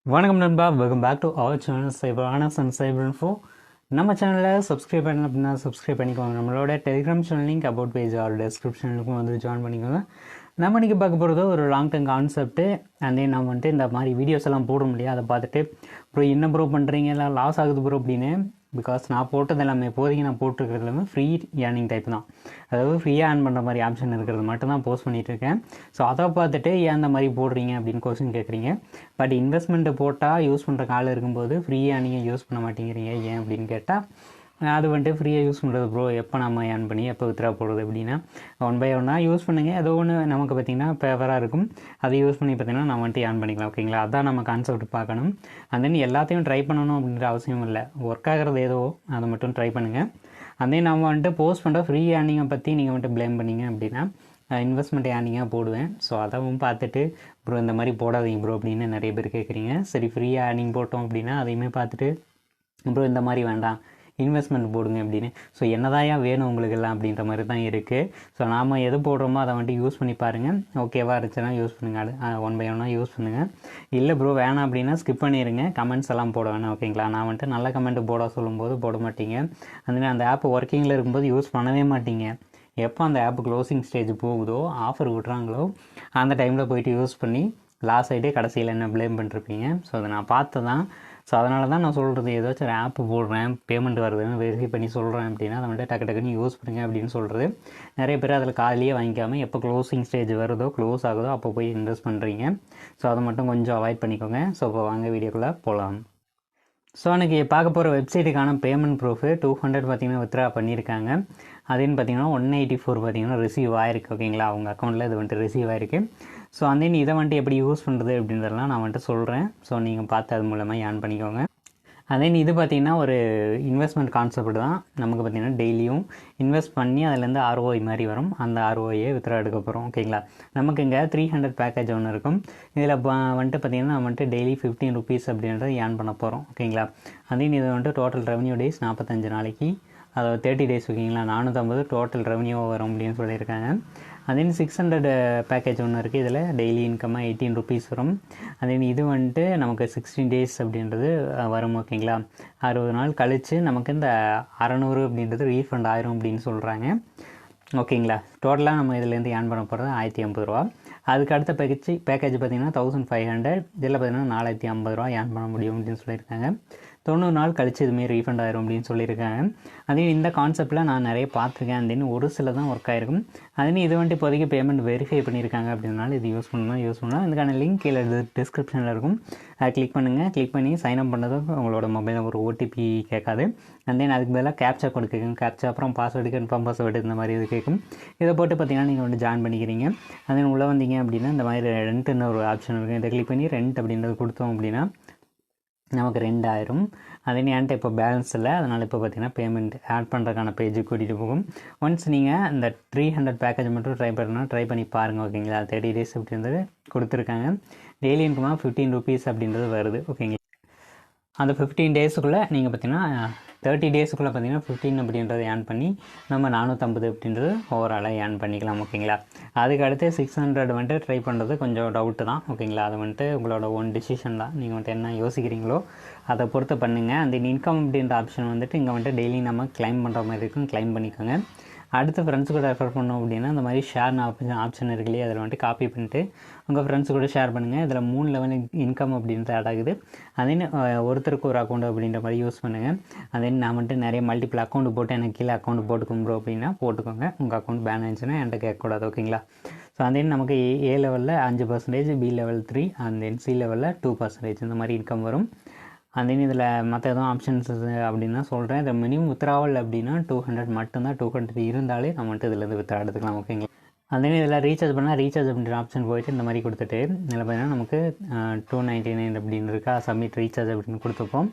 வணக்கம் நண்பா, welcome back to our channel cyber ஆனஸ் அண்ட் சைபர் இன்ஃபோ. நம்ம சேனலில் சப்ஸ்கிரைப் பண்ணல அப்படின்னா சப்ஸ்கிரைப் பண்ணிக்கோங்க. நம்மளோட Telegram channel link about page or டெஸ்கிரிப்ஷனுக்கும் வந்து ஜாயின் பண்ணிக்கோங்க. நம்ம இன்றைக்கி பார்க்க போகிறது ஒரு long term concept. And then நம்ம வந்துட்டு இந்த மாதிரி வீடியோஸ் எல்லாம் போட முடியாது. அதை பார்த்துட்டு ப்ரோ என்ன ப்ரோ பண்ணுறீங்க, எல்லாம் லாஸ் ஆகுது ப்ரோ அப்படின்னு. பிகாஸ் நான் போட்டது எல்லாமே இப்போதைக்கு நான் போட்டிருக்கிறது எல்லாமே ஃப்ரீ ஏர்னிங் டைப் தான். அதாவது ஃப்ரீயாக ஏர்ன் பண்ணுற மாதிரி ஆப்ஷன் இருக்கிறது மட்டும் தான் போஸ்ட் பண்ணிகிட்டு இருக்கேன். ஸோ அதை பார்த்துட்டு ஏன் அந்த மாதிரி போடுறீங்க அப்படின்னு கொஸ்டின் கேட்குறீங்க. பட் இன்வெஸ்ட்மெண்ட்டு போட்டால் யூஸ் பண்ணுற காலம் இருக்கும்போது ஃப்ரீயாக நீங்கள் யூஸ் பண்ண மாட்டேங்கிறீங்க ஏன் அப்படின்னு கேட்டால், அது வந்துட்டு ஃப்ரீயாக யூஸ் பண்ணுறது ப்ரோ, எப்போ நம்ம ஏர்ன் பண்ணி எப்போ வித்ரா போடுறது அப்படின்னா ஒன் பை ஒன்னாக யூஸ் பண்ணுங்கள். ஏதோ ஒன்று நமக்கு பார்த்திங்கன்னா ஃபேவராக இருக்கும், அதை யூஸ் பண்ணி பார்த்திங்கன்னா நம்ம வந்துட்டு ஏர்ன் பண்ணிக்கலாம். ஓகேங்களா, அதான் நம்ம கான்செப்ட் பார்க்கணும். அந்த தென் எல்லாத்தையும் ட்ரை பண்ணணும் அப்படின்ற அவசியம் இல்லை. ஒர்க் ஆகிறது ஏதோ அதை மட்டும் ட்ரை பண்ணுங்கள். அதே நம்ம வந்துட்டு போஸ்ட் பண்ணுற ஃப்ரீ ஏர்னிங்கை பற்றி நீங்கள் வந்துட்டு ப்ளேம் பண்ணிங்க அப்படின்னா இன்வெஸ்ட்மெண்ட் ஏர்னிங்காக போடுவேன். ஸோ அதவும் பார்த்துட்டு ப்ரோ இந்த மாதிரி போடாதீங்க ப்ரோ அப்படின்னு நிறைய பேர் கேட்குறீங்க. சரி, ஃப்ரீயாக ஏர்னிங் போட்டோம் அப்படின்னா அதையுமே பார்த்துட்டு ப்ரோ இந்த மாதிரி வேண்டாம் இன்வெஸ்ட்மெண்ட் போடுங்க அப்படின்னு. ஸோ என்னதான் வேணும் உங்களுக்கு எல்லாம் அப்படின்ற மாதிரி தான் இருக்குது. ஸோ நாம் எது போடுறோமோ அதை வந்துட்டு யூஸ் பண்ணி பாருங்கள். ஓகேவா இருந்துச்சுன்னா யூஸ் பண்ணுங்கள், ஒன் பை ஒன்னாக யூஸ் பண்ணுங்கள். இல்லை ப்ரோ வேணாம் அப்படின்னா ஸ்கிப் பண்ணிடுங்க, கமெண்ட்ஸ் எல்லாம் போட வேணாம். ஓகேங்களா, நான் வந்துட்டு நல்ல கமெண்ட் போட சொல்லும்போது போட மாட்டீங்க. அந்த ஆப் ஒர்க்கிங்கில் இருக்கும்போது யூஸ் பண்ணவே மாட்டீங்க. எப்போ அந்த ஆப் க்ளோசிங் ஸ்டேஜ் போகுதோ, ஆஃபர் விட்றாங்களோ, அந்த டைமில் போயிட்டு யூஸ் பண்ணி லாஸ் ஆகிட்டு கடைசியில் என்ன ப்ளேம் பண்ணிருப்பீங்க. ஸோ அதை நான் பார்த்து தான். ஸோ அதனால தான் நான் சொல்கிறது, ஏதாச்சும் ஒரு ஆப்பு போடுறேன் பேமெண்ட் வருதுன்னு வெரிஃபை பண்ணி சொல்கிறேன் அப்படின்னா அதை வந்துட்டு டக்குன்னு யூஸ் பண்ணுங்க அப்படின்னு சொல்கிறது. நிறைய பேர் அதில் காலையே வாங்கிக்காமல் எப்போ க்ளோசிங் ஸ்டேஜ் வருதோ, க்ளோஸ் ஆகுதோ அப்போ போய் இன்வெஸ்ட் பண்ணுறீங்க. ஸோ அதை மட்டும் கொஞ்சம் அவாய்ட் பண்ணிக்கோங்க. ஸோ இப்போ வாங்க வீடியோக்குள்ளே போகலாம். ஸோ எனக்கு பார்க்க போகிற வெப்சைட்டுக்கான பேமெண்ட் ப்ரூஃபு 200 பார்த்திங்கன்னா வித்ரா பண்ணியிருக்காங்க. அதுன்னு பார்த்திங்கன்னா 184 பார்த்திங்கன்னா ரிசீவ் ஆகிருக்கு. ஓகேங்களா, அவங்க அக்கௌண்ட்டில் இது வந்துட்டு ரிசீவ் ஆகிருக்கு. ஸோ இதை வந்துட்டு எப்படி யூஸ் பண்ணுறது அப்படின்றதெல்லாம் நான் வந்துட்டு சொல்கிறேன். ஸோ நீங்கள் பார்த்து அது மூலமாக ஏர்ன் பண்ணிக்கோங்க. இது பார்த்திங்கன்னா ஒரு இன்வெஸ்ட்மெண்ட் கான்செப்ட் தான். நமக்கு பார்த்திங்கன்னா டெய்லியும் இன்வெஸ்ட் பண்ணி அதிலேருந்து ROI மாதிரி வரும். அந்த ROIயை வித்ரா எடுக்க போகிறோம். ஓகேங்களா, நமக்கு இங்கே 300 பேக்கேஜ் ஒன்று இருக்கும். இதில் வந்துட்டு பார்த்திங்கன்னா நம்ம வந்துட்டு டெய்லி 15 ருபீஸ் அப்படின்றத ஏர்ன் பண்ண போகிறோம். ஓகேங்களா, இது வந்துட்டு டோட்டல் ரெவன்யூ டேஸ் 45 நாளைக்கு, அதாவது 30 டேஸ். ஓகேங்களா, 450 டோட்டல் ரெவன்யூ வரும் அப்படின்னு சொல்லியிருக்காங்க. 600 பேக்கேஜ் ஒன்று இருக்குது. இதில் டெய்லி இன்கம்மாக 18 ருபீஸ் வரும். இது வந்துட்டு நமக்கு 16 டேஸ் அப்படின்றது வரும். ஓகேங்களா, 60 நாள் கழித்து நமக்கு இந்த 600 அப்படின்றது ரீஃபண்ட் ஆயிரும் அப்படின்னு சொல்கிறாங்க. ஓகேங்களா, டோட்டலாக நம்ம இதுலேருந்து ஏர்ன் பண்ண போகிறது 1050 ரூபா. அதுக்கு அடுத்த பேக்கேஜ் பார்த்திங்கன்னா 1500. இதில் பார்த்திங்கன்னா 450 ரூபா ஏர்ன் பண்ண முடியும் அப்படின்னு சொல்லியிருக்காங்க. 90 நாள் கழித்து இதுமாரி ரீஃபண்ட் ஆயிரும் அப்படின்னு சொல்லியிருக்காங்க. இந்த கான்செப்டில் நான் நிறைய பார்த்துருக்கேன். ஒரு சில தான் ஒர்க் ஆகிருக்கும். இது வந்துட்டு இப்போதைக்கு பேமெண்ட் வெரிஃபை பண்ணியிருக்காங்க அப்படின்னால இது யூஸ் பண்ணலாம். இதுக்கான லிங்க் கீழே டிஸ்கிரிப்ஷனில் இருக்கும். அதை கிளிக் பண்ணுங்கள். கிளிக் பண்ணி சைன்அப் பண்ணதும் உங்களோட மொபைலில் ஒரு OTP கேட்காது. அதுக்கு பதிலாக கேப்சா கோடு கேட்கும். கேப்சா அப்புறம் பாஸ்வேர்டு, கன்ஃபார்ம் பாஸ்வேர்டு இந்த மாதிரி இது கேட்கும். இதை போட்டு பார்த்திங்கன்னா நீங்கள் வந்து ஜாயின் பண்ணிக்கிறீங்க. உள்ளே வந்தீங்க அப்படின்னா இந்த மாதிரி ரெண்ட்டுன்னு ஒரு ஆப்ஷன் இருக்கும். இதை கிளிக் பண்ணி ரெண்ட் அப்படின்றது கொடுத்தோம் அப்படின்னா நமக்கு 2000. என்கிட்ட இப்போ பேலன்ஸ் இல்லை, அதனால் இப்போ பார்த்திங்கன்னா பேமெண்ட் ஆட் பண்ணுறதுக்கான பேஜுக்கு கூட்டிகிட்டு போகும். ஒன்ஸ் நீங்கள் இந்த 300 பேக்கேஜ் மட்டும் ட்ரை பண்ணி பாருங்கள். ஓகேங்களா, 30 டேஸ் அப்படின்றது கொடுத்துருக்காங்க. டெய்லி இன்கமாக 15 ருபீஸ் அப்படின்றது வருது. ஓகேங்களா, அந்த 15 டேஸுக்குள்ளே நீங்கள் பார்த்திங்கன்னா 30 டேஸுக்குள்ளே பார்த்திங்கன்னா 15 அப்படின்றத ஏர்ன் பண்ணி நம்ம 450 அப்படின்றது ஓவராலாக ஏர்ன் பண்ணிக்கலாம். ஓகேங்களா, அதுக்கு அடுத்து 600 வந்துட்டு ட்ரை பண்ணுறது கொஞ்சம் டவுட்டு தான். ஓகேங்களா, அது வந்துட்டு உங்களோட ஓன் டிசிஷன் தான். நீங்கள் வந்துட்டு என்ன யோசிக்கிறீங்களோ அதை பொறுத்து பண்ணுங்கள். இன்கம் அப்படின்ற ஆப்ஷன் வந்துட்டு இங்கே வந்துட்டு டெய்லி நம்ம கிளைம் பண்ணுற மாதிரி இருக்கும். கிளைம் பண்ணிக்கோங்க. அடுத்து ஃப்ரெண்ட்ஸ் கூட ரெஃபர் பண்ணோம் அப்படின்னா இந்த மாதிரி ஷேர் ஆப்ஷன் இருக்கு இல்லையா, அதில் வந்துட்டு காப்பி பண்ணிட்டு உங்கள் ஃப்ரெண்ட்ஸ் கூட ஷேர் பண்ணுங்கள். இதில் 3 லெவல் இன்கம் அப்படின்றது ஆட் ஆகுது. ஒருத்தருக்கு ஒரு அக்கௌண்ட் அப்படின்ற மாதிரி யூஸ் பண்ணுங்கள். நான் வந்துட்டு நிறைய மல்டிபிள் அக்கௌண்ட் போட்டு எனக்கு கீழே அக்கௌண்ட் போட்டுக்கும் ப்ரோ அப்படின்னா போட்டுக்கோங்க. உங்கள் அக்கௌண்ட் பேன் ஆயிடுச்சுன்னா என்கிட்ட கேட்கக்கூடாது. ஓகேங்களா, ஸோ நமக்கு A லெவலில் 5%, B லெவல் 3, C லெவலில் 2% இந்த மாதிரி இன்கம் வரும். இதில் மற்ற எதுவும் ஆப்ஷன்ஸ் அப்படின்னா சொல்கிறேன். இதில் மினிமம் வித்ராவல் அப்படின்னா 200 மட்டும்தான். 200 இருந்தாலே நம்ம வந்துட்டு இதிலேருந்து வித்ரா எடுத்துக்கலாம். ஓகேங்களா, இதில் ரீசார்ஜ் பண்ணால் ரீசார்ஜ் அப்படின்ற ஆப்ஷன் போயிட்டு இந்த மாதிரி கொடுத்துட்டு இதில் பார்த்திங்கன்னா நமக்கு 299 அப்படின்னு இருக்கா, சப்மிட் ரீசார்ஜ் அப்படின்னு கொடுத்துப்போம்.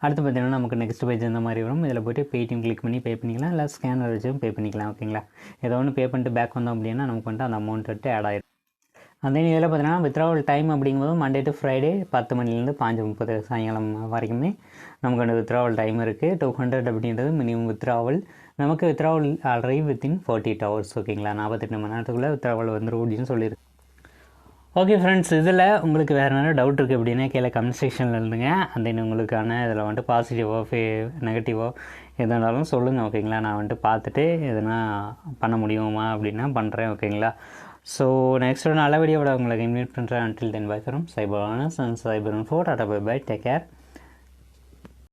அடுத்து பார்த்திங்கன்னா நமக்கு நெக்ஸ்ட் பேஜ் இந்த மாதிரி வரும். இதில் போய்ட்டு பேடிஎம் கிளிக் பண்ணி பே பண்ணிக்கலாம், இல்லை ஸ்கேனர் வச்சும் பே பண்ணிக்கலாம். ஓகேங்களா, ஏதோ ஒன்று பே பண்ணிட்டு பேக் வந்தோம் அப்படின்னா நமக்கு வந்துட்டு அந்த அமௌண்ட் வந்துட்டு ஆட் ஆகிடும். இதில் பார்த்திங்கன்னா வித்ராவல் டைம் அப்படிங்கும்போது மண்டே டு ஃப்ரைடே 10 மணிலேருந்து 5:30 சாயங்காலம் வரைக்குமே நமக்கு அந்த வித்ராவல் டைம் இருக்குது. 200 அப்படின்றது மினிமம் வித்ராவல். நமக்கு வித்ராவல் ஆல்ரெடி வித்தின் 48 ஹவர்ஸ். ஓகேங்களா, 48 மணி நேரத்துக்குள்ளே வித்ராவல் வந்துடும் அப்படின்னு சொல்லியிருக்கு. ஓகே ஃப்ரெண்ட்ஸ், இதில் உங்களுக்கு வேறு என்ன டவுட் இருக்குது அப்படின்னா கீழே கமெண்ட் செக்ஷனில் இருந்துங்க. அந்த உங்களுக்கான இதில் வந்துட்டு பாசிட்டிவோ நெகட்டிவோ எதுனாலும் சொல்லுங்கள், ஓகேங்களா? நான் வந்துட்டு பார்த்துட்டு எதுனா பண்ண முடியுமா அப்படின்னா பண்ணுறேன், ஓகேங்களா? ஸோ நெக்ஸ்ட் ஒரு நல்ல வீடியோவோட உங்களுக்கு இன்வைட் பண்ணுறேன். Until then bye from cyber ஆனஸ் and cyber info. Tata bye bye, take care.